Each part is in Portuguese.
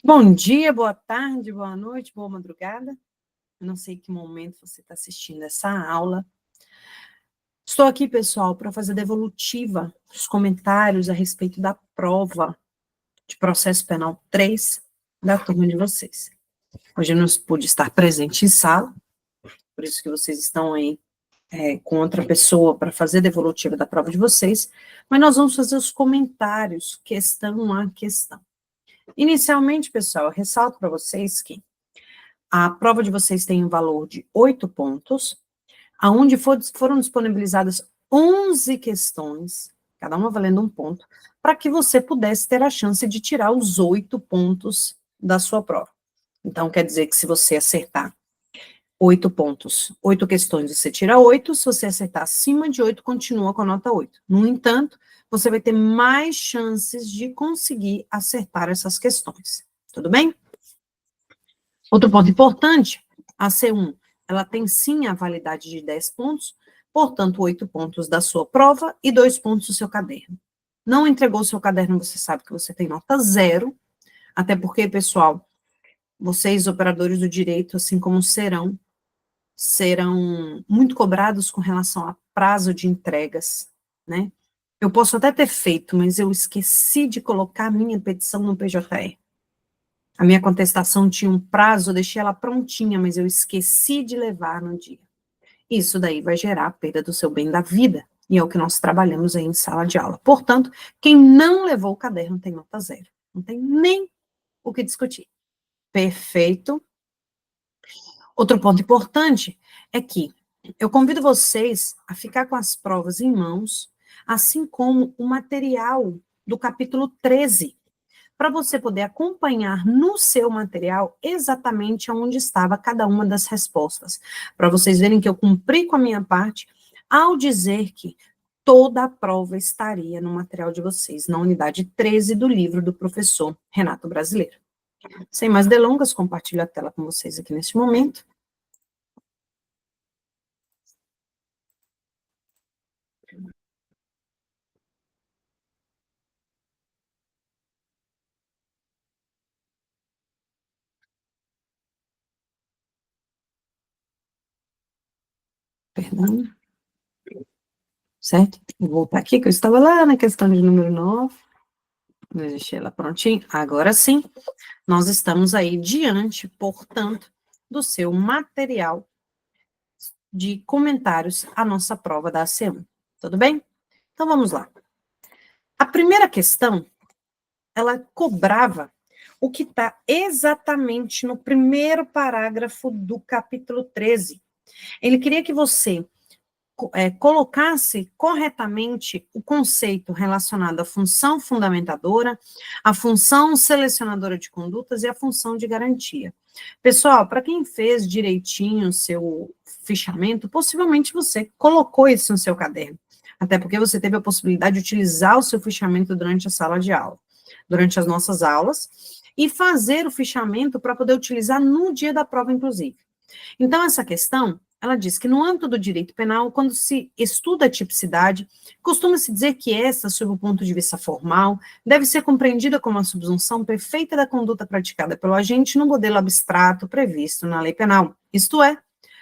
Bom dia, boa tarde, boa noite, boa madrugada. Eu não sei que momento você está assistindo essa aula. Estou aqui, pessoal, para fazer a devolutiva dos comentários a respeito da prova de processo penal 3 da turma de vocês. Hoje eu não pude estar presente em sala, por isso que vocês estão aí com outra pessoa para fazer a devolutiva da prova de vocês, mas nós vamos fazer os comentários, questão a questão. Inicialmente, pessoal, eu ressalto para vocês que a prova de vocês tem um valor de 8 pontos, aonde foram disponibilizadas 11 questões, cada uma valendo um ponto, para que você pudesse ter a chance de tirar os 8 pontos da sua prova. Então, quer dizer que se você acertar 8 pontos, 8 questões, você tira 8, se você acertar acima de 8, continua com a nota 8. No entanto, você vai ter mais chances de conseguir acertar essas questões. Tudo bem? Outro ponto importante, a C1, ela tem sim a validade de 10 pontos, portanto, 8 pontos da sua prova e 2 pontos do seu caderno. Não entregou o seu caderno, você sabe que você tem nota 0, até porque, pessoal, vocês, operadores do direito, assim como serão muito cobrados com relação a prazo de entregas, né? Eu posso até ter feito, mas eu esqueci de colocar a minha petição no PJE. A minha contestação tinha um prazo, eu deixei ela prontinha, mas eu esqueci de levar no dia. Isso daí vai gerar a perda do seu bem da vida, e é o que nós trabalhamos aí em sala de aula. Portanto, quem não levou o caderno tem nota 0. Não tem nem o que discutir. Perfeito. Outro ponto importante é que eu convido vocês a ficar com as provas em mãos, assim como o material do capítulo 13, para você poder acompanhar no seu material exatamente onde estava cada uma das respostas, para vocês verem que eu cumpri com a minha parte ao dizer que toda a prova estaria no material de vocês, na unidade 13 do livro do professor Renato Brasileiro. Sem mais delongas, compartilho a tela com vocês aqui neste momento. Perdão. Certo? Vou voltar aqui, que eu estava lá na questão de número 9. Eu deixei ela prontinha. Agora sim, nós estamos aí diante, portanto, do seu material de comentários à nossa prova da AC1. Tudo bem? Então, vamos lá. A primeira questão, ela cobrava o que está exatamente no primeiro parágrafo do capítulo 13. Ele queria que você colocasse corretamente o conceito relacionado à função fundamentadora, à função selecionadora de condutas e à função de garantia. Pessoal, para quem fez direitinho o seu fichamento, possivelmente você colocou isso no seu caderno, até porque você teve a possibilidade de utilizar o seu fichamento durante a sala de aula, durante as nossas aulas, e fazer o fichamento para poder utilizar no dia da prova, inclusive. Então, essa questão, ela diz que no âmbito do direito penal, quando se estuda a tipicidade, costuma-se dizer que esta, sob o ponto de vista formal, deve ser compreendida como a subsunção perfeita da conduta praticada pelo agente no modelo abstrato previsto na lei penal, isto é,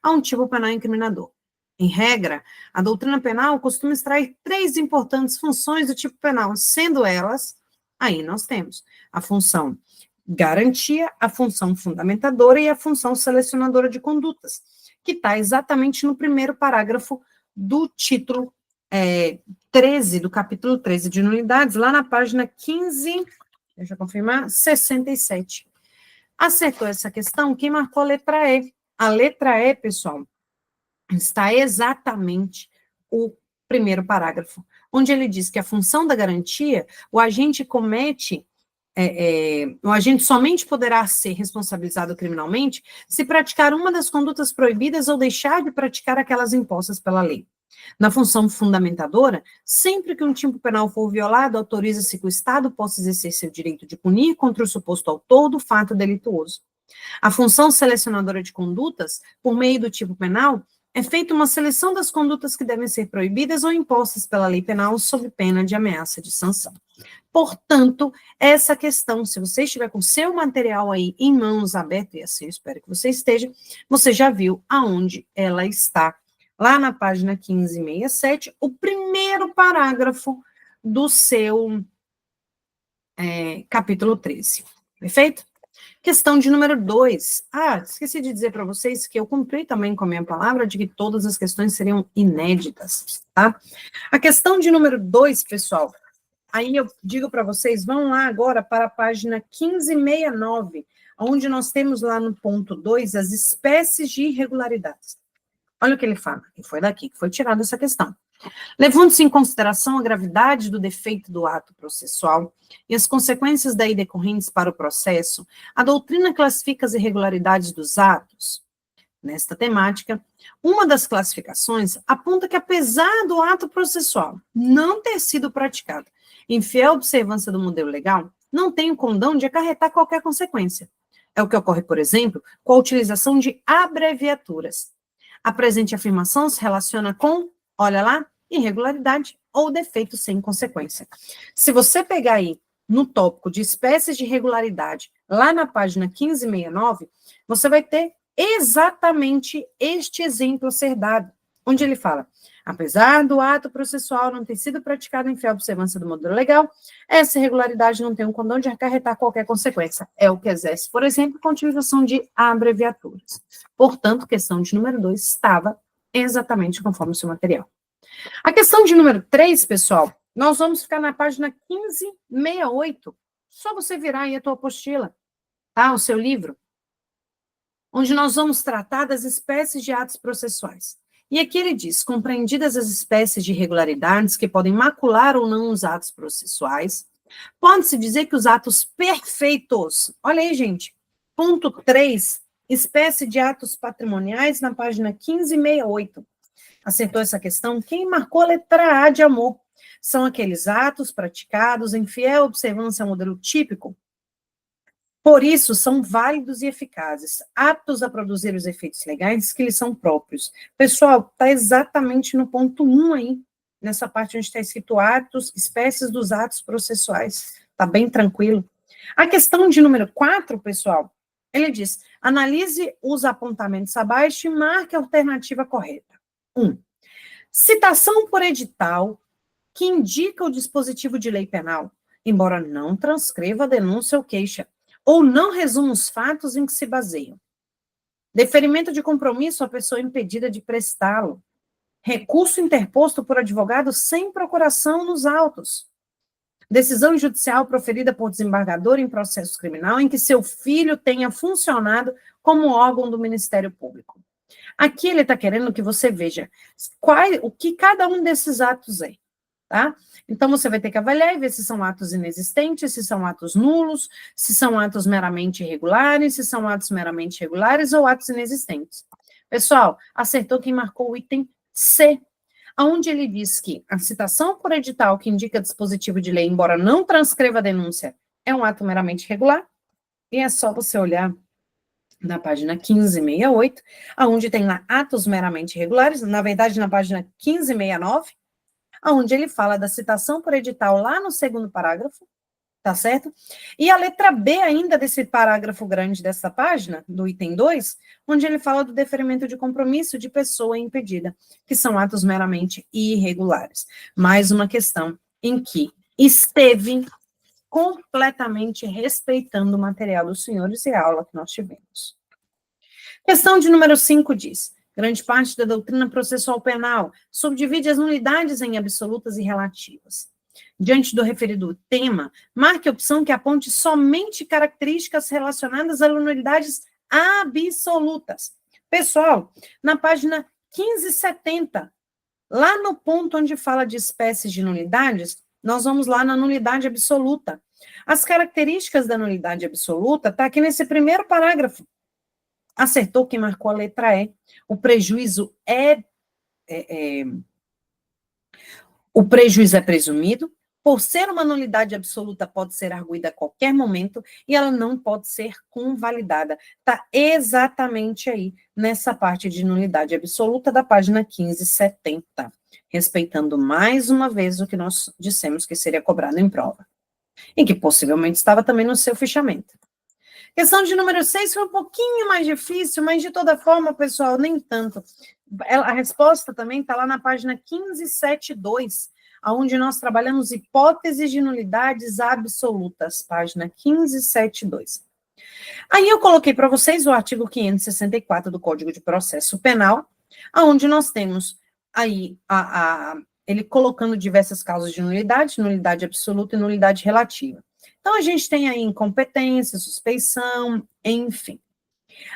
a um tipo penal incriminador. Em regra, a doutrina penal costuma extrair 3 importantes funções do tipo penal, sendo elas, aí nós temos a função garantia, a função fundamentadora e a função selecionadora de condutas, que está exatamente no primeiro parágrafo do título 13, do capítulo 13 de nulidades, lá na página 15, deixa eu confirmar, 67. Acertou essa questão quem marcou a letra E. A letra E, pessoal, está exatamente o primeiro parágrafo, onde ele diz que a função da garantia, o agente comete o agente somente poderá ser responsabilizado criminalmente se praticar uma das condutas proibidas ou deixar de praticar aquelas impostas pela lei. Na função fundamentadora, sempre que um tipo penal for violado, autoriza-se que o Estado possa exercer seu direito de punir contra o suposto autor do fato delituoso. A função selecionadora de condutas, por meio do tipo penal, é feita uma seleção das condutas que devem ser proibidas ou impostas pela lei penal sob pena de ameaça de sanção. Portanto, essa questão, se você estiver com seu material aí em mãos abertas, e assim eu espero que você esteja, você já viu aonde ela está. Lá na página 1567, o primeiro parágrafo do seu capítulo 13. Perfeito? Questão de número 2. Esqueci de dizer para vocês que eu cumpri também com a minha palavra de que todas as questões seriam inéditas, tá? A questão de número 2, pessoal, aí eu digo para vocês, vão lá agora para a página 1569, onde nós temos lá no ponto 2 as espécies de irregularidades. Olha o que ele fala, e foi daqui que foi tirada essa questão. Levando-se em consideração a gravidade do defeito do ato processual e as consequências daí decorrentes para o processo, a doutrina classifica as irregularidades dos atos. Nesta temática, uma das classificações aponta que, apesar do ato processual não ter sido praticado em fiel observância do modelo legal, não tem o condão de acarretar qualquer consequência. É o que ocorre, por exemplo, com a utilização de abreviaturas. A presente afirmação se relaciona com, olha lá, irregularidade ou defeito sem consequência. Se você pegar aí no tópico de espécies de irregularidade, lá na página 1569, você vai ter exatamente este exemplo a ser dado, onde ele fala, apesar do ato processual não ter sido praticado em fiel observância do modelo legal, essa irregularidade não tem um condão de acarretar qualquer consequência. É o que exerce, por exemplo, com a utilização de abreviaturas. Portanto, questão de número 2 estava exatamente conforme o seu material. A questão de número 3, pessoal, nós vamos ficar na página 1568. Só você virar aí a tua apostila, tá? O seu livro, onde nós vamos tratar das espécies de atos processuais. E aqui ele diz, compreendidas as espécies de irregularidades que podem macular ou não os atos processuais, pode-se dizer que os atos perfeitos, olha aí, gente, ponto 3, espécie de atos patrimoniais, na página 1568. Acertou essa questão? Quem marcou a letra A de amor? São aqueles atos praticados em fiel observância ao modelo típico. Por isso, são válidos e eficazes, aptos a produzir os efeitos legais que lhes são próprios. Pessoal, está exatamente no ponto 1 aí, nessa parte onde está escrito atos, espécies dos atos processuais. Está bem tranquilo. A questão de número 4, pessoal, ele diz, analise os apontamentos abaixo e marque a alternativa correta. 1. Citação por edital que indica o dispositivo de lei penal, embora não transcreva a denúncia ou queixa, ou não resuma os fatos em que se baseiam. Deferimento de compromisso à pessoa impedida de prestá-lo. Recurso interposto por advogado sem procuração nos autos. Decisão judicial proferida por desembargador em processo criminal em que seu filho tenha funcionado como órgão do Ministério Público. Aqui ele está querendo que você veja o que cada um desses atos é, tá? Então, você vai ter que avaliar e ver se são atos inexistentes, se são atos nulos, se são atos meramente irregulares, se são atos meramente regulares ou atos inexistentes. Pessoal, acertou quem marcou o item C, onde ele diz que a citação por edital que indica dispositivo de lei, embora não transcreva a denúncia, é um ato meramente regular, e é só você olhar na página 1568, onde tem lá atos meramente regulares, na verdade, na página 1569, onde ele fala da citação por edital lá no segundo parágrafo, tá certo? E a letra B ainda desse parágrafo grande dessa página, do item 2, onde ele fala do deferimento de compromisso de pessoa impedida, que são atos meramente irregulares. Mais uma questão em que esteve completamente respeitando o material dos senhores e a aula que nós tivemos. Questão de número 5 diz, grande parte da doutrina processual penal subdivide as nulidades em absolutas e relativas. Diante do referido tema, marque a opção que aponte somente características relacionadas a nulidades absolutas. Pessoal, na página 1570, lá no ponto onde fala de espécies de nulidades, nós vamos lá na nulidade absoluta. As características da nulidade absoluta está aqui nesse primeiro parágrafo. Acertou quem marcou a letra E. O prejuízo é presumido. Por ser uma nulidade absoluta, pode ser arguida a qualquer momento e ela não pode ser convalidada. Está exatamente aí, nessa parte de nulidade absoluta da página 1570, respeitando mais uma vez o que nós dissemos que seria cobrado em prova. e que possivelmente estava também no seu fichamento. Questão de número 6 foi um pouquinho mais difícil, mas de toda forma, pessoal, nem tanto. A resposta também está lá na página 1572, onde nós trabalhamos hipóteses de nulidades absolutas, página 1572. Aí eu coloquei para vocês o artigo 564 do Código de Processo Penal, onde nós temos aí ele colocando diversas causas de nulidade, nulidade absoluta e nulidade relativa. Então, a gente tem aí incompetência, suspeição, enfim.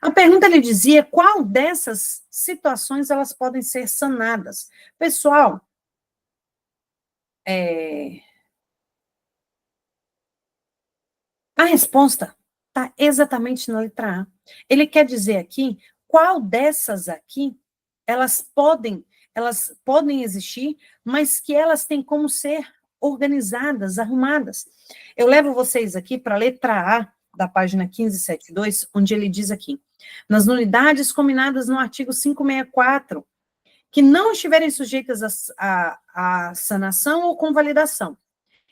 A pergunta, ele dizia, qual dessas situações elas podem ser sanadas? Pessoal, a resposta está exatamente na letra A. Ele quer dizer aqui, qual dessas aqui, elas podem existir, mas que elas têm como ser organizadas, arrumadas. Eu levo vocês aqui para a letra A da página 1572, onde ele diz aqui, nas nulidades combinadas no artigo 564, que não estiverem sujeitas a sanação ou convalidação.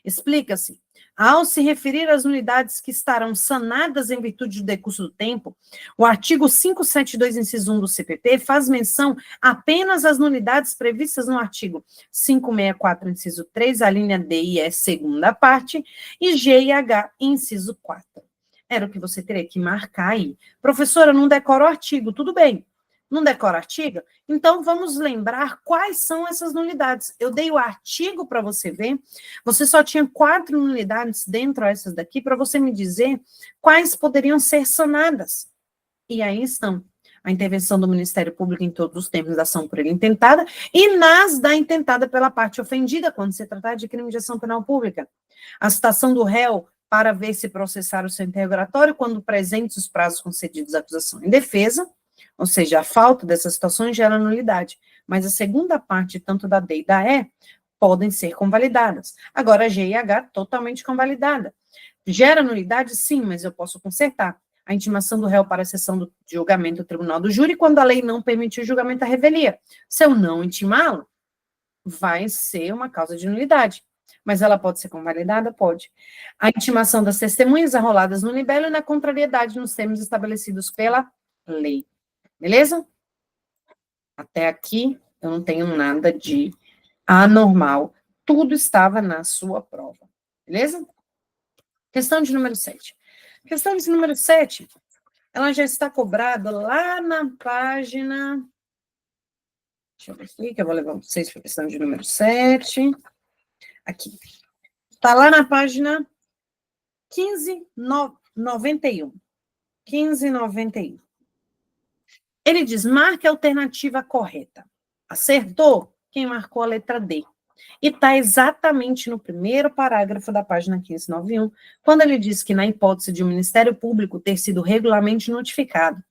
Explica-se. Ao se referir às nulidades que estarão sanadas em virtude do decurso do tempo, o artigo 572, inciso 1 do CPP, faz menção apenas às nulidades previstas no artigo 564, inciso 3, a linha D e E, segunda parte, e G e H, inciso 4. Era o que você teria que marcar aí. Professora, não decora o artigo, tudo bem. Não decora artigo? Então, vamos lembrar quais são essas nulidades. Eu dei o artigo para você ver, você só tinha 4 nulidades dentro dessas daqui, para você me dizer quais poderiam ser sanadas. E aí estão a intervenção do Ministério Público em todos os termos da ação por ele intentada e nas da intentada pela parte ofendida, quando se tratar de crime de ação penal pública. A citação do réu para ver se processar o seu interrogatório quando presentes os prazos concedidos à acusação em defesa, ou seja, a falta dessas situações gera nulidade, mas a segunda parte, tanto da D e da E, podem ser convalidadas. Agora, a G e H, totalmente convalidada. Gera nulidade? Sim, mas eu posso consertar. A intimação do réu para a sessão do julgamento do tribunal do júri, quando a lei não permitir o julgamento da revelia. Se eu não intimá-lo, vai ser uma causa de nulidade. Mas ela pode ser convalidada? Pode. A intimação das testemunhas arroladas no libelo e na contrariedade nos termos estabelecidos pela lei. Beleza? Até aqui, eu não tenho nada de anormal. Tudo estava na sua prova. Beleza? Questão de número 7. Questão de número 7, ela já está cobrada lá na página... Deixa eu ver aqui, que eu vou levar vocês para a questão de número 7. Aqui. Está lá na página 1591. 1591. Ele diz, marque a alternativa correta. Acertou? Quem marcou a letra D. E está exatamente no primeiro parágrafo da página 1591, quando ele diz que na hipótese de o Ministério Público ter sido regularmente notificado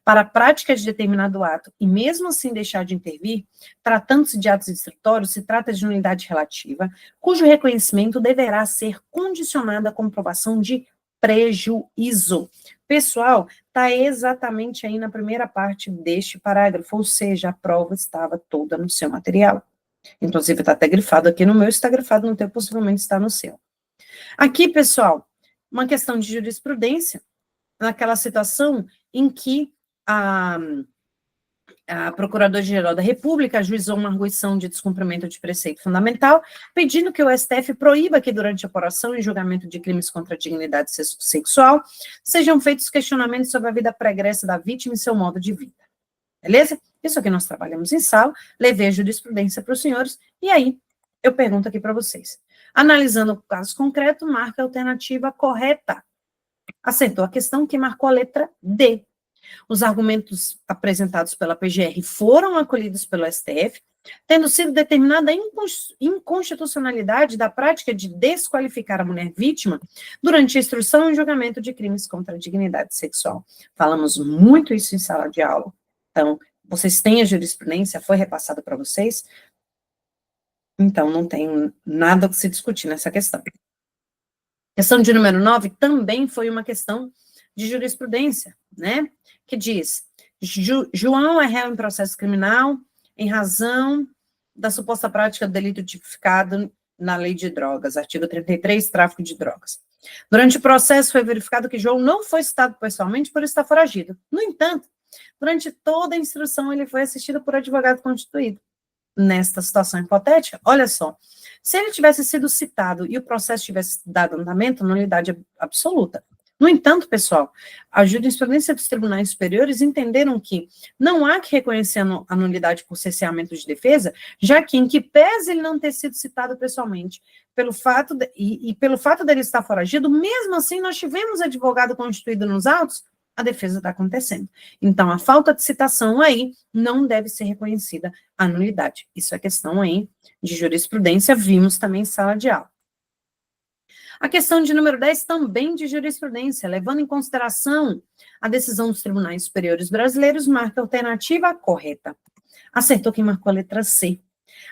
para a prática de determinado ato, e mesmo assim deixar de intervir, tratando-se de atos instrutórios, se trata de unidade relativa, cujo reconhecimento deverá ser condicionado à comprovação de prejuízo. Pessoal, está exatamente aí na primeira parte deste parágrafo, ou seja, a prova estava toda no seu material. Inclusive, está até grifado aqui no meu, está grifado no teu, possivelmente está no seu. Aqui, pessoal, uma questão de jurisprudência, naquela situação em que a Procuradora-Geral da República ajuizou uma arguição de descumprimento de preceito fundamental, pedindo que o STF proíba que, durante a apuração e julgamento de crimes contra a dignidade sexual, sejam feitos questionamentos sobre a vida pregressa da vítima e seu modo de vida. Beleza? Isso aqui nós trabalhamos em sala, levei a jurisprudência para os senhores, e aí eu pergunto aqui para vocês. Analisando o caso concreto, marca a alternativa correta. Acertou a questão que marcou a letra D. Os argumentos apresentados pela PGR foram acolhidos pelo STF, tendo sido determinada a inconstitucionalidade da prática de desqualificar a mulher vítima durante a instrução e julgamento de crimes contra a dignidade sexual. Falamos muito isso em sala de aula. Então, vocês têm a jurisprudência, foi repassada para vocês, então não tem nada que se discutir nessa questão. Questão de número 9 também foi uma questão de jurisprudência, né? Que diz, João é réu em processo criminal em razão da suposta prática do delito tipificado na lei de drogas, artigo 33, tráfico de drogas. Durante o processo, foi verificado que João não foi citado pessoalmente por estar foragido. No entanto, durante toda a instrução, ele foi assistido por advogado constituído. Nesta situação hipotética, olha só, se ele tivesse sido citado e o processo tivesse dado andamento, nulidade absoluta. No entanto, pessoal, a jurisprudência dos tribunais superiores entenderam que não há que reconhecer a nulidade por cerceamento de defesa, já que, em que pese ele não ter sido citado pessoalmente, pelo fato dele estar foragido, mesmo assim nós tivemos advogado constituído nos autos, a defesa está acontecendo. Então, a falta de citação aí não deve ser reconhecida a nulidade. Isso é questão aí de jurisprudência, vimos também em sala de aula. A questão de número 10, também de jurisprudência, levando em consideração a decisão dos tribunais superiores brasileiros, marca a alternativa correta. Acertou quem marcou a letra C.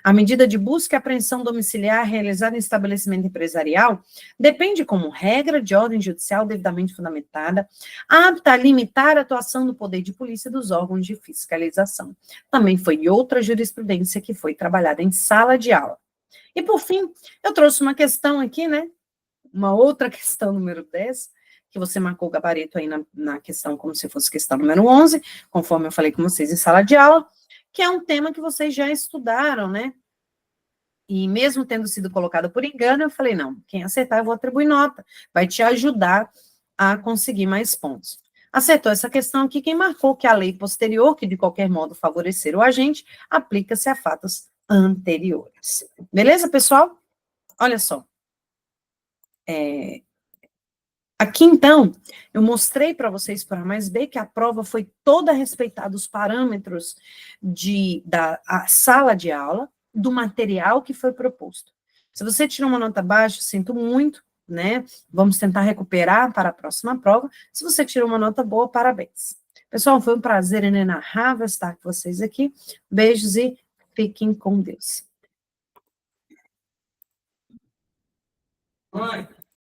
A medida de busca e apreensão domiciliar realizada em estabelecimento empresarial depende, como regra de ordem judicial devidamente fundamentada, apta a limitar a atuação do poder de polícia e dos órgãos de fiscalização. Também foi outra jurisprudência que foi trabalhada em sala de aula. E, por fim, eu trouxe uma questão aqui, né? Uma outra questão número 10, que você marcou o gabarito aí na questão como se fosse questão número 11, conforme eu falei com vocês em sala de aula, que é um tema que vocês já estudaram, né? E mesmo tendo sido colocado por engano, eu falei, não, quem acertar eu vou atribuir nota, vai te ajudar a conseguir mais pontos. Acertou essa questão aqui, quem marcou que a lei posterior, que de qualquer modo favorecer o agente, aplica-se a fatos anteriores. Beleza, pessoal? Olha só. Aqui, então, eu mostrei para vocês, por A mais B, que a prova foi toda respeitada os parâmetros da sala de aula, do material que foi proposto. Se você tirou uma nota baixa, sinto muito, né? Vamos tentar recuperar para a próxima prova. Se você tirou uma nota boa, parabéns. Pessoal, foi um prazer inenarrável estar com vocês aqui. Beijos e fiquem com Deus. Mãe.